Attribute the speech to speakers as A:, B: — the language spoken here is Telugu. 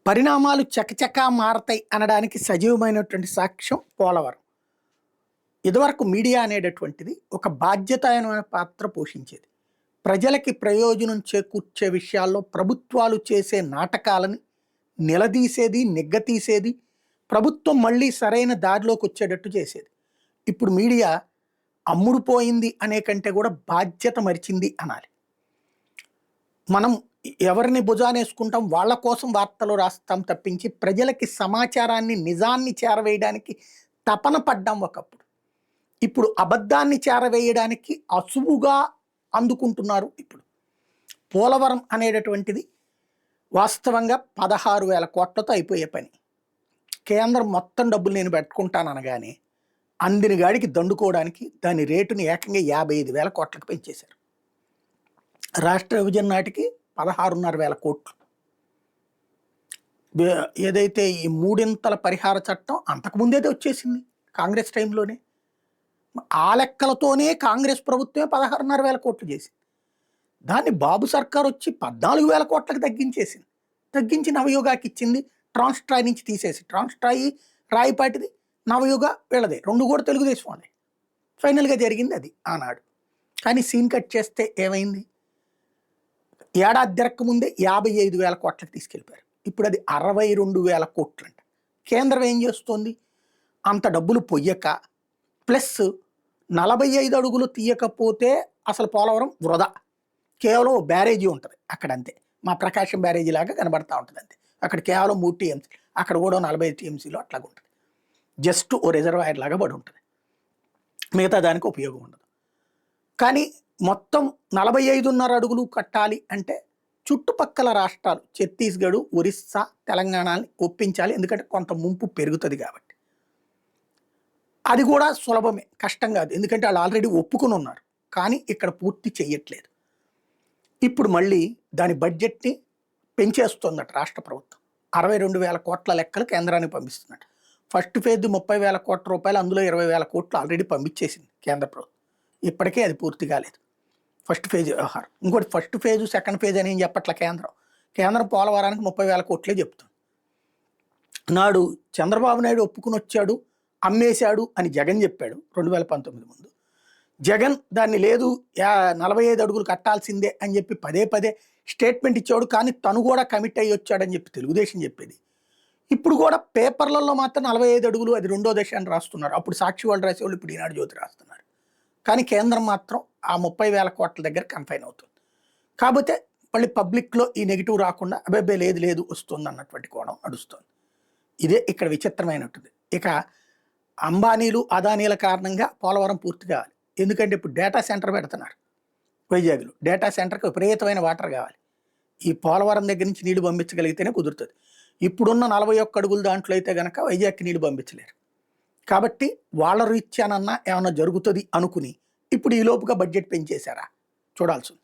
A: పరిణామాలు చకచకా మారతాయి అనడానికి సజీవమైనటువంటి సాక్ష్యం పోలవరం. ఇదివరకు మీడియా అనేటటువంటిది ఒక బాధ్యతాయుతమైన పాత్ర పోషించేది. ప్రజలకి ప్రయోజనం చేకూర్చే విషయాల్లో ప్రభుత్వాలు చేసే నాటకాలని నిలదీసేది, నిగ్గతీసేది, ప్రభుత్వం మళ్ళీ సరైన దారిలోకి వచ్చేటట్టు చేసేది. ఇప్పుడు మీడియా అమ్ముడుపోయింది అనే కంటే కూడా బాధ్యత మరిచింది అనాలి. మనం ఎవరిని భుజానేసుకుంటాం, వాళ్ళ కోసం వార్తలు రాస్తాం తప్పించి ప్రజలకి సమాచారాన్ని, నిజాన్ని చేరవేయడానికి తపన పడ్డాం ఒకప్పుడు. ఇప్పుడు అబద్ధాన్ని చేరవేయడానికి అసువుగా అందుకుంటున్నారు. ఇప్పుడు పోలవరం అనేటటువంటిది వాస్తవంగా 16,000 కోట్లతో అయిపోయే పని. కేంద్రం మొత్తం డబ్బులు నేను పెట్టుకుంటాననగానే అందిన గాడికి దండుకోవడానికి దాని రేటుని ఏకంగా 55,000 కోట్లకు పెంచేశారు. రాష్ట్ర విభజన నాటికి 16,500 కోట్లు. ఏదైతే ఈ మూడింతల పరిహార చట్టం అంతకుముందేదే వచ్చేసింది కాంగ్రెస్ టైంలోనే. ఆ లెక్కలతోనే కాంగ్రెస్ ప్రభుత్వమే 16,500 కోట్లు చేసింది. దాన్ని బాబు సర్కార్ వచ్చి 14,000 కోట్లకు తగ్గించేసింది. తగ్గించి నవయుగాకి ఇచ్చింది. ట్రాన్స్ట్రాయ్ నుంచి తీసేసి, ట్రాన్స్ట్రాయ్ రాయిపాటిది, నవయుగ వీళ్ళదే, రెండు కూడా తెలుగుదేశం వాళ్ళే. ఫైనల్గా జరిగింది అది ఆనాడు. కానీ సీన్ కట్ చేస్తే ఏమైంది? ఏడాది తిరక్క ముందే 55,000 కోట్లకు తీసుకెళ్ళిపోయారు. ఇప్పుడు అది 62,000 కోట్లు అంట. కేంద్రం ఏం చేస్తోంది? అంత డబ్బులు పొయ్యక ప్లస్ 45 అడుగులు తీయకపోతే అసలు పోలవరం వృధా. కేవలం బ్యారేజీ ఉంటుంది అక్కడ, అంతే. మా ప్రకాశం బ్యారేజీ లాగా కనబడతా ఉంటుంది అంతే. అక్కడ కేవలం 3 టీఎంసీ, అక్కడ కూడా 40 టీఎంసీలో అట్లాగా ఉంటుంది. జస్ట్ ఓ రిజర్వాయర్ లాగా పడి ఉంటుంది, మిగతా దానికి ఉపయోగం ఉండదు. కానీ మొత్తం 45.5 అడుగులు కట్టాలి అంటే చుట్టుపక్కల రాష్ట్రాలు ఛత్తీస్గఢ్, ఒరిస్సా, తెలంగాణని ఒప్పించాలి. ఎందుకంటే కొంత ముంపు పెరుగుతుంది కాబట్టి. అది కూడా సులభమే, కష్టం కాదు. ఎందుకంటే వాళ్ళు ఆల్రెడీ ఒప్పుకుని ఉన్నారు. కానీ ఇక్కడ పూర్తి చెయ్యట్లేదు. ఇప్పుడు మళ్ళీ దాని బడ్జెట్ని పెంచేస్తుందట రాష్ట్ర ప్రభుత్వం. 62,000 కోట్ల లెక్కలు కేంద్రానికి పంపిస్తున్నట్టు. ఫస్ట్ ఫేజ్ 30,000 కోట్ల రూపాయలు, అందులో 20,000 కోట్లు ఆల్రెడీ పంపించేసింది కేంద్ర ప్రభుత్వం. ఇప్పటికే అది పూర్తి కాలేదు ఫస్ట్ ఫేజ్ వ్యవహారం. ఇంకోటి ఫస్ట్ ఫేజ్, సెకండ్ ఫేజ్ అని ఏం చెప్పట్ల కేంద్రం పోలవరానికి 30,000 కోట్లే చెప్తుంది. నాడు చంద్రబాబు నాయుడు ఒప్పుకుని వచ్చాడు, అమ్మేశాడు అని జగన్ చెప్పాడు 2019 ముందు. జగన్ దాన్ని లేదు 45 అడుగులు కట్టాల్సిందే అని చెప్పి పదే పదే స్టేట్మెంట్ ఇచ్చాడు. కానీ తను కూడా కమిట్ అయ్యి వచ్చాడని చెప్పి తెలుగుదేశం చెప్పేది. ఇప్పుడు కూడా పేపర్లలో మాత్రం 45 అడుగులు అది రెండో దశ అని రాస్తున్నారు. అప్పుడు సాక్షి వాళ్ళు రాసేవాళ్ళు, ఇప్పుడు ఈనాడు జ్యోతి రాస్తున్నారు. కానీ కేంద్రం మాత్రం ఆ 30,000 కోట్ల దగ్గర కన్ఫైన్ అవుతుంది. కాకపోతే మళ్ళీ పబ్లిక్లో ఈ నెగిటివ్ రాకుండా అబ్బాయి లేదు లేదు వస్తుంది అన్నటువంటి కోణం నడుస్తుంది. ఇదే ఇక్కడ విచిత్రమైనట్టుంది. ఇక అంబానీలు, అదానీల కారణంగా పోలవరం పూర్తి కావాలి. ఎందుకంటే ఇప్పుడు డేటా సెంటర్ పెడుతున్నారు వైజాగ్లో. డేటా సెంటర్కి విపరీతమైన వాటర్ కావాలి. ఈ పోలవరం దగ్గర నుంచి నీళ్లు పంపించగలిగితేనే కుదురుతుంది. ఇప్పుడున్న 41 అడుగుల దాంట్లో అయితే కనుక వైజాగ్కి నీళ్లు పంపించలేరు. కాబట్టి వాళ్ళ రీత్యానన్నా ఏమన్నా జరుగుతుంది అనుకుని ఇప్పుడు ఈ లోపుగా బడ్జెట్ పెంచేశారా? చూడాల్సింది.